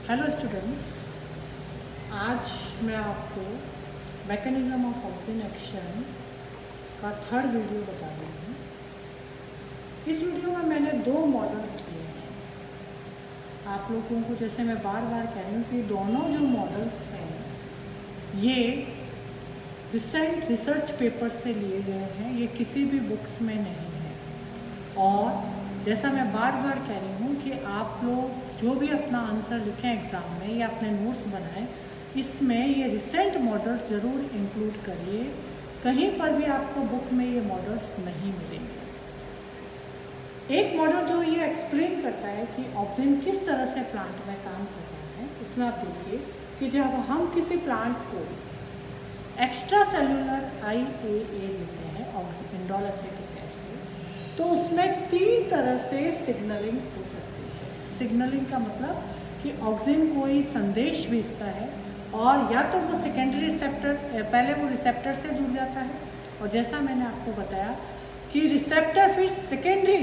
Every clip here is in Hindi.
हेलो स्टूडेंट्स, आज मैं आपको मैकेनिज्म ऑफ ऑक्सीजन एक्शन का थर्ड वीडियो बता रही हूँ। इस वीडियो में मैंने दो मॉडल्स दिए हैं। आप लोगों को जैसे मैं बार बार कह रही हूँ कि दोनों जो मॉडल्स हैं ये रिसेंट रिसर्च पेपर से लिए गए हैं, ये किसी भी बुक्स में नहीं है। और जैसा मैं बार बार कह रही हूँ कि आप लोग जो भी अपना आंसर लिखें एग्ज़ाम में या अपने नोट्स बनाएं, इसमें ये रिसेंट मॉडल्स ज़रूर इंक्लूड करिए। कहीं पर भी आपको बुक में ये मॉडल्स नहीं मिलेंगे। एक मॉडल जो ये एक्सप्लेन करता है कि ऑक्सीजन किस तरह से प्लांट में काम कर रहा है, इसमें आप देखिए कि जब हम किसी प्लांट को एक्स्ट्रा सेलुलर IAA देते हैं ऑक्सीजन इंडोल एसिटिक एसिड, तो उसमें तीन तरह से सिग्नलिंग हो सकती है। सिग्नलिंग का मतलब कि ऑक्सीजन कोई संदेश भेजता है और या तो वो सेकेंडरी रिसेप्टर, पहले वो रिसेप्टर से जुड़ जाता है और जैसा मैंने आपको बताया कि रिसेप्टर फिर सेकेंडरी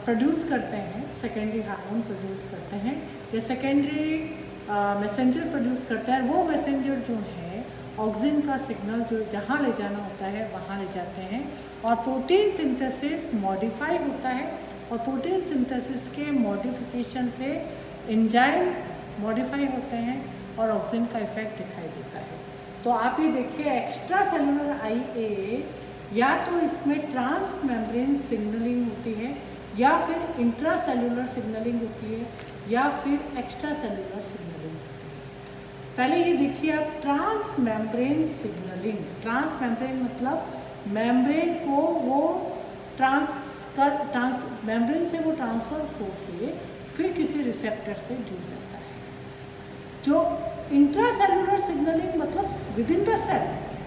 प्रोड्यूस करते हैं, सेकेंडरी हार्मोन प्रोड्यूस करते हैं या सेकेंडरी मैसेंजर प्रोड्यूस करता है। वो मैसेंजर जो है ऑक्सीजन का सिग्नल जो जहाँ ले जाना होता है वहाँ ले जाते हैं और प्रोटीन सिंथेसिस मॉडिफाई होता है और प्रोटीन सिंथेसिस के मॉडिफिकेशन से एंजाइम मॉडिफाई होते हैं और ऑक्सीजन का इफेक्ट दिखाई देता है। तो आप ये देखिए एक्स्ट्रा सेलुलर IAA या तो इसमें ट्रांस मेम्ब्रेन सिग्नलिंग होती है या फिर इंट्रा सेलुलर सिग्नलिंग होती है या फिर एक्स्ट्रा सेलुलर सिग्नलिंग होती है। पहले ये देखिए आप trans membrane signalling. Trans membrane मतलब मेम्ब्रेन को वो मेम्ब्रेन से वो ट्रांसफ़र होके फिर किसी रिसेप्टर से जुड़ जाता है। जो इंट्रासेलुलर सिग्नलिंग मतलब विद इन द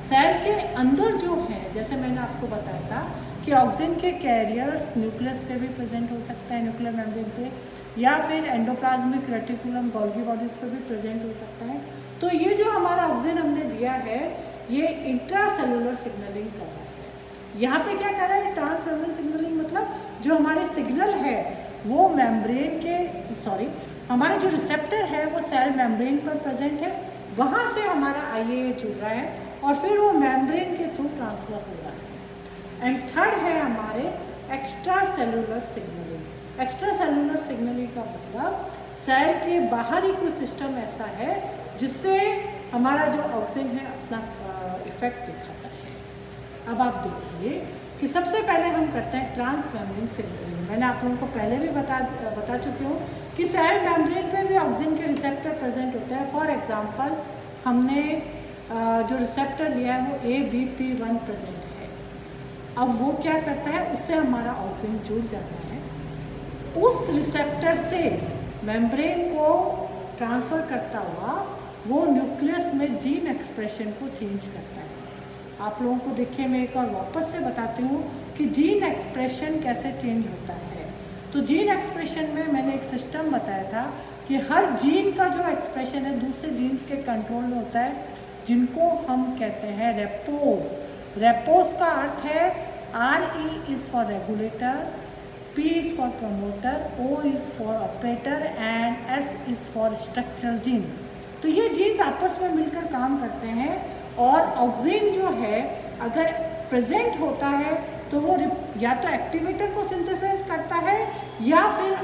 सेल के अंदर जो है, जैसे मैंने आपको बताया था कि ऑक्सीजन के कैरियर्स न्यूक्लियस पे भी प्रेजेंट हो सकता है, न्यूक्लियर मेम्ब्रेन पे, या फिर एंडोप्लाज्मिक रेटिकुलम गोल्गी बॉडीज़ पे भी प्रेजेंट हो सकता है। तो ये जो हमारा ऑक्सीजन हमने दिया है ये इंट्रासेलुलर सिग्नलिंग कर रहा है। यहाँ पे क्या कर रहा है ट्रांस मेम्ब्रेन सिग्नलिंग मतलब जो हमारे सिग्नल है वो मेम्ब्रेन के हमारे जो रिसेप्टर है वो सेल मेम्ब्रेन पर प्रेजेंट है, वहाँ से हमारा IAA जुड़ रहा है और फिर वो मेम्ब्रेन के थ्रू ट्रांसफर हो रहा है। एंड थर्ड है हमारे extra cellular signalling. Extra cellular signalling का मतलब सेल के बाहर ही कोई सिस्टम ऐसा है जिससे हमारा जो ऑक्सीजन है अपना इफेक्ट दिखाता है। अब आप देखिए कि सबसे पहले हम करते हैं ट्रांस मेम्ब्रेन सिग्नलिंग। मैंने आप लोगों को पहले भी बता चुकी हूँ कि सेल मेम्ब्रेन पे भी ऑक्सीजन के रिसेप्टर प्रेजेंट होते हैं। फॉर एग्जांपल हमने जो रिसेप्टर लिया है वो ABP1 प्रेजेंट है। अब वो क्या करता है, उससे हमारा ऑक्सीजन जुड़ जाता है, उस रिसेप्टर से मेम्ब्रेन को ट्रांसफ़र करता हुआ वो न्यूक्लियस में जीन एक्सप्रेशन को चेंज करता है। आप लोगों को देखिए मैं एक बार वापस से बताती हूँ कि जीन एक्सप्रेशन कैसे चेंज होता है। तो जीन एक्सप्रेशन में मैंने एक सिस्टम बताया था कि हर जीन का जो एक्सप्रेशन है दूसरे जीन्स के कंट्रोल में होता है, जिनको हम कहते हैं रेपोज। रेपोज का अर्थ है RE is for regulator, P is for promoter, O is for operator and S is for structural genes. तो ये जीन्स आपस में मिलकर काम करते हैं और ऑक्सीजन जो है अगर प्रेजेंट होता है तो वो या तो एक्टिवेटर को सिंथेसाइज करता है या फिर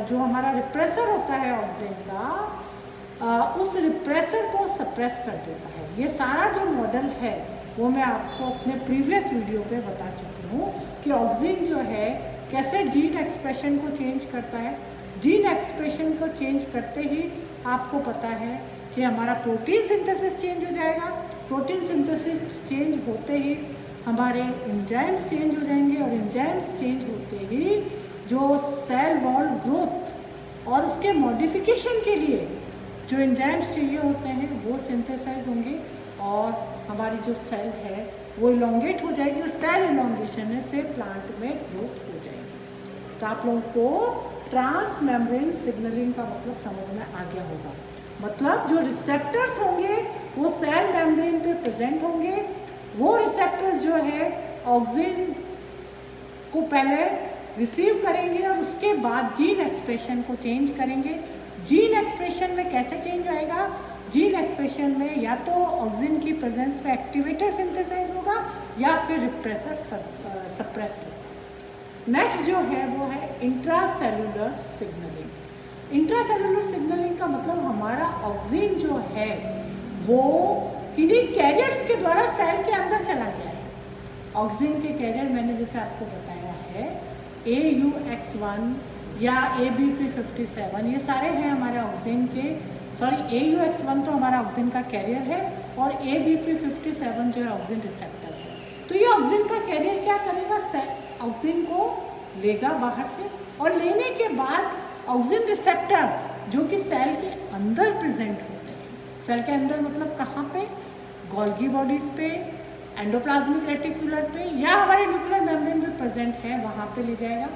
जो हमारा रिप्रेसर होता है ऑक्सीजन का उस रिप्रेसर को सप्रेस कर देता है। ये सारा जो मॉडल है वो मैं आपको अपने प्रीवियस वीडियो पे बता चुकी हूँ कि ऑक्सीजन जो है कैसे जीन एक्सप्रेशन को चेंज करता है। जीन एक्सप्रेशन को चेंज करते ही आपको पता है कि हमारा प्रोटीन सिंथेसिस चेंज हो जाएगा। प्रोटीन सिंथेसिस चेंज होते ही हमारे एंजाइम्स चेंज हो जाएंगे और एंजाइम्स चेंज होते ही जो सेल वॉल ग्रोथ और उसके मॉडिफिकेशन के लिए जो एंजाइम्स चाहिए होते हैं वो सिंथेसाइज होंगे और हमारी जो सेल है वो इलोंगेट हो जाएगी और सेल इलोंगेशन से प्लांट में ग्रोथ हो जाएगी। तो आप लोगों को ट्रांस मेम्ब्रेन सिग्नलिंग का मतलब समझ में आ गया होगा। मतलब जो रिसेप्टर्स होंगे वो सेल मेम्ब्रेन पे प्रेजेंट होंगे। वो रिसेप्टर्स जो है ऑक्सीजन को पहले रिसीव करेंगे और उसके बाद जीन एक्सप्रेशन को चेंज करेंगे। जीन एक्सप्रेशन में कैसे चेंज आएगा? जीन एक्सप्रेशन में या तो ऑक्सिन की प्रेजेंस में एक्टिवेटर सिंथेसाइज होगा या फिर रिप्रेसर सप्रेस होगा। नेक्स्ट जो है वो है इंट्रासेलुलर सिग्नलिंग। इंट्रासेलुलर सिग्नलिंग का मतलब हमारा ऑक्सिन जो है वो किन्हीं कैरियर्स के द्वारा सेल के अंदर चला गया है। ऑक्सिन के कैरियर मैंने जैसे आपको बताया है AUX1 या ABP57, ये सारे हैं हमारे ऑक्सिन के, सॉरी AUX1 तो हमारा ऑक्सिन का कैरियर है और ABP57 जो है ऑक्सिन रिसेप्टर है। तो ये ऑक्सिन का कैरियर क्या करेगा? ऑक्सिन को लेगा बाहर से और लेने के बाद ऑक्सिन रिसेप्टर जो कि सेल के अंदर प्रेजेंट होते हैं, सेल के अंदर मतलब कहाँ पे? गोल्गी बॉडीज पे, एंडोप्लाज्मिक रेटिकुलर पे या हमारे न्यूक्लियर मेम्ब्रेन पे प्रेजेंट है, वहाँ पे ले जाएगा।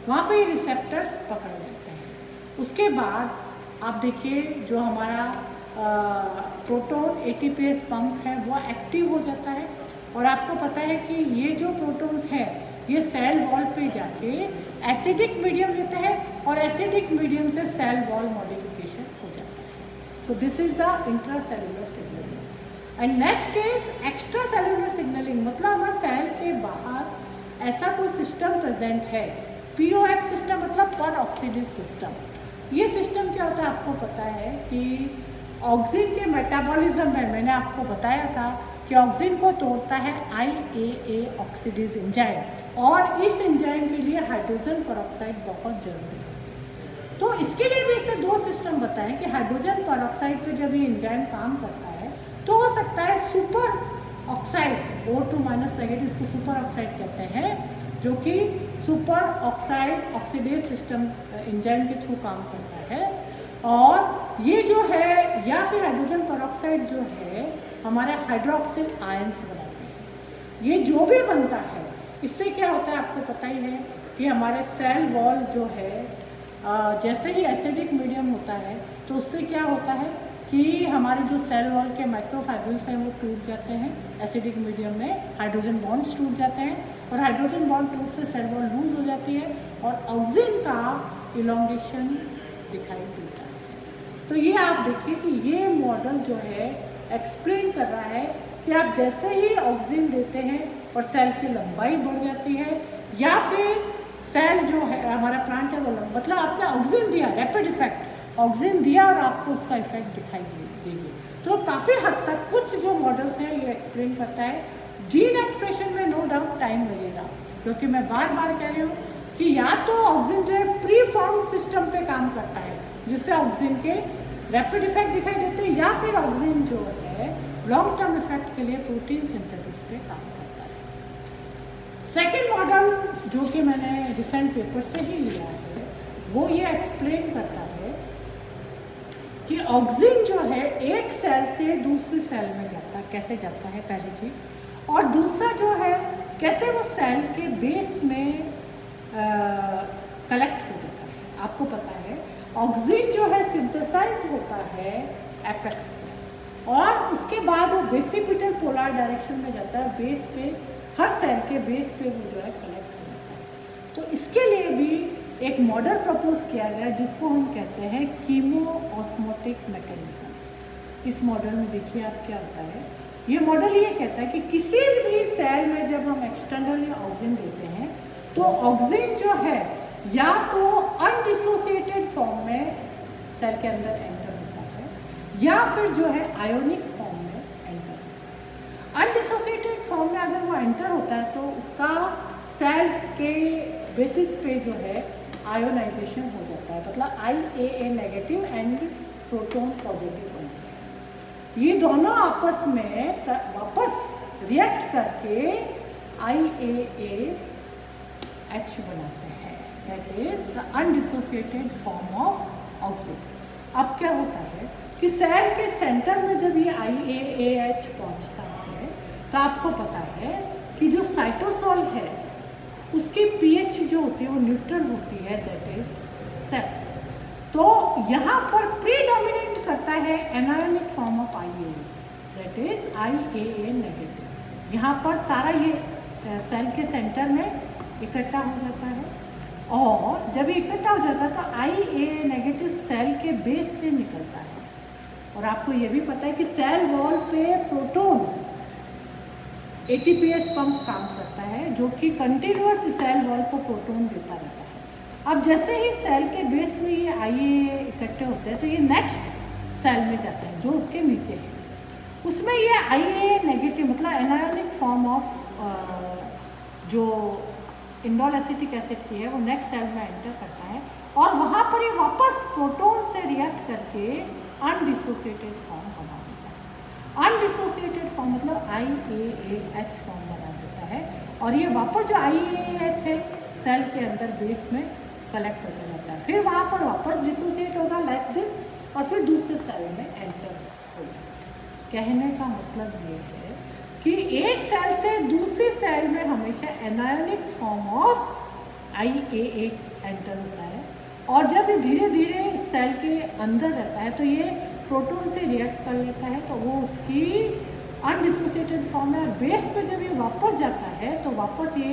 वहाँ पे ये रिसेप्टर्स पकड़ लेते हैं। उसके बाद आप देखिए जो हमारा प्रोटॉन ATPase पंप है वो एक्टिव हो जाता है और आपको पता है कि ये जो प्रोटॉन्स हैं ये सेल वॉल पे जाके एसिडिक मीडियम लेते हैं और एसिडिक मीडियम से सेल वॉल मॉडिफिकेशन हो जाता है। So this is the intracellular signalling. And next is extra cellular signalling, मतलब हमारे सेल के बाहर ऐसा कोई सिस्टम प्रेजेंट है। POX सिस्टम मतलब पर ऑक्सीडेज सिस्टम। ये सिस्टम क्या होता है आपको पता है कि ऑक्सिन के मेटाबॉलिज्म में मैंने आपको बताया था कि ऑक्सिन को तोड़ता है IAA ऑक्सीडेज एंजाइम और इस एंजाइम के लिए हाइड्रोजन परऑक्साइड बहुत जरूरी है। तो इसके लिए भी इसने दो सिस्टम बताए कि हाइड्रोजन परऑक्साइड पे जब ये एंजाइम काम करता है तो हो सकता है सुपर ऑक्साइड O2- इसको सुपर ऑक्साइड कहते हैं, जो कि super oxide oxidase system enzyme के थ्रू काम करता है। और ये जो है या फिर हाइड्रोजन परऑक्साइड जो है हमारे हाइड्रोक्सिल आयंस बनाते हैं। ये जो भी बनता है इससे क्या होता है आपको पता ही है कि हमारे सेल वॉल जो है जैसे ही एसिडिक मीडियम होता है तो उससे क्या होता है कि हमारे जो सेल वॉल के माइक्रोफाइब्रिल्स हैं वो टूट जाते हैं। एसिडिक मीडियम में हाइड्रोजन बॉन्ड्स टूट जाते हैं और हाइड्रोजन बॉन्ड टूट से सेल वॉल लूज हो जाती है और ऑक्सिन का इलोंगेशन दिखाई देता है। तो ये आप देखिए कि ये मॉडल जो है एक्सप्लेन कर रहा है कि आप जैसे ही ऑक्सिन देते हैं और सेल की लंबाई बढ़ जाती है या फिर सेल जो है हमारा प्लांट है वो मतलब आपने ऑक्सिन दिया, रैपिड इफेक्ट ऑक्सिन दिया और आपको उसका इफेक्ट दिखाई देगी। तो काफ़ी हद तक कुछ जो मॉडल्स हैं ये एक्सप्लेन करता है। जीन एक्सप्रेशन में नो डाउट टाइम लगेगा क्योंकि मैं बार बार कह रही हूँ कि या तो ऑक्सिन जो है प्री फॉर्म सिस्टम पे काम करता है जिससे ऑक्सिन के रैपिड इफेक्ट दिखाई देते हैं या फिर ऑक्सिन जो है लॉन्ग टर्म इफेक्ट के लिए प्रोटीन सिंथेसिस पे काम करता है। सेकेंड मॉडल जो कि मैंने रिसेंट पेपर से ही लिया है वो ये एक्सप्लेन करता है कि ऑक्सिन जो है एक सेल से दूसरे सेल में जाता है, कैसे जाता है पहली चीज़, और दूसरा जो है कैसे वो सेल के बेस में कलेक्ट हो जाता है। आपको पता है ऑक्सिन जो है सिंथेसाइज होता है एपेक्स पे और उसके बाद वो बेसिपिटल पोलर डायरेक्शन में जाता है, बेस पे हर सेल के बेस पे वो जो है कलेक्ट हो जाता है। तो इसके लिए भी एक मॉडल प्रपोज किया गया जिसको हम कहते हैं कीमो ऑस्मोटिक मैकेनिज्म। इस मॉडल में देखिए आप क्या होता है, ये मॉडल ये कहता है कि किसी भी सेल में जब हम एक्सटर्नली ऑक्सिन देते हैं तो ऑक्सिन जो है या तो अनडिसोसिएटेड फॉर्म में सेल के अंदर एंटर होता है या फिर जो है आयोनिक फॉर्म में एंटर होता है। अनडिसोसिएटेड फॉर्म में अगर वो एंटर होता है तो उसका सेल के बेसिस पे जो है आयोनाइजेशन हो जाता है, मतलब IAA negative and proton positive बनते हैं। ये दोनों आपस में वापस रिएक्ट करके IAA H बनाते हैं, that is the undissociated form of auxin. अब क्या होता है कि सेल के सेंटर में जब ये IAAH पहुंचता है तो आपको पता है कि जो साइटोसोल है उसकी pH जो होती है वो न्यूट्रल होती है, दैट इज 7। तो यहाँ पर प्रीडोमिनेट करता है anionic form of IAA, that is IAA negative. यहाँ पर सारा ये सेल के सेंटर में इकट्ठा हो जाता है और जब ये इकट्ठा हो जाता है तो IA नेगेटिव सेल के बेस से निकलता है। और आपको ये भी पता है कि सेल वॉल पे प्रोटॉन ATPase पंप काम करता है, जो कि कंटिन्यूअस सेल वॉल को प्रोटॉन देता रहता है। अब जैसे ही सेल के बेस में ये IA इकट्ठे होते हैं तो ये नेक्स्ट सेल में जाते हैं जो उसके नीचे है, उसमें ये IA नेगेटिव मतलब एनायोनिक फॉर्म ऑफ जो इंडोल एसिटिक एसिड की है वो नेक्स्ट सेल में एंटर करता है और वहाँ पर ये वापस प्रोटॉन से रिएक्ट करके अनडिसोसिएटेड फॉर्म बना देता है। अनडिसोसिएटेड फॉर्म मतलब IAAH फॉर्म बना देता है और ये वापस जो IAAH है सेल के अंदर बेस में कलेक्ट होता जाता है, फिर वहाँ पर वापस डिसोसिएट होगा लाइक दिस और फिर दूसरे सेल में एंटर होगा। कहने का मतलब ये है कि एक सेल से दूसरे सेल में हमेशा anionic form of IAA enter होता है और जब ये धीरे धीरे सेल के अंदर रहता है तो ये प्रोटॉन से रिएक्ट कर लेता है तो वो उसकी अनडिसोसिएटेड फॉर्म है और बेस पे जब ये वापस जाता है तो वापस ये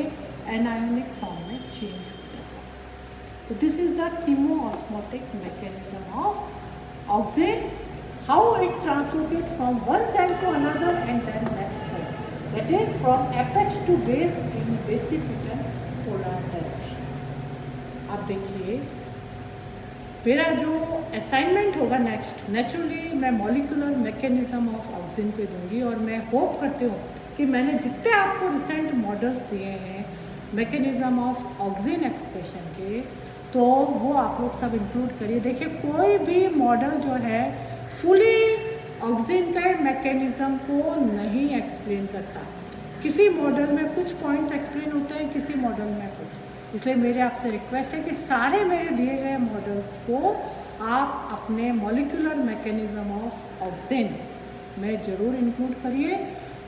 एनायोनिक फॉर्म में चेंज हो जाता है। तो this is the कीमोऑस्मोटिक mechanism of oxygen, how it translocates from one cell to another and then next cell, that is from apex to base in basipital polar direction। अब देखिए मेरा जो असाइनमेंट होगा नेक्स्ट, नेचुरली मैं मॉलिक्यूलर मैकेनिज्म ऑफ ऑक्सीजन पे दूंगी और मैं होप करती हूँ कि मैंने जितने आपको रिसेंट मॉडल्स दिए हैं मैकेनिज्म ऑफ ऑक्सीजन एक्सप्रेशन के, तो वो आप लोग सब इंक्लूड करिए। देखिए कोई भी मॉडल जो है फुली ऑक्सीजन के मैकेनिज्म को नहीं एक्सप्लेन करता, किसी मॉडल में कुछ पॉइंट्स एक्सप्लेन होते हैं, किसी मॉडल में कुछ। इसलिए मेरे आपसे रिक्वेस्ट है कि सारे मेरे दिए गए मॉडल्स को आप अपने मॉलिक्यूलर मैकेनिज्म ऑफ ऑक्सीजन में ज़रूर इंक्लूड करिए।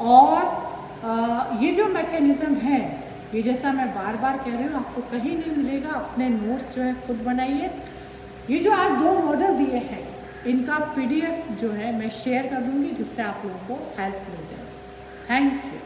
और ये जो मैकेनिज्म है ये जैसा मैं बार बार कह रही हूँ आपको कहीं नहीं मिलेगा, अपने नोट्स जो है खुद बनाइए। ये जो आज 2 मॉडल दिए हैं इनका PDF जो है मैं शेयर कर दूँगी जिससे आप लोगों को हेल्प मिल जाए। Thank you.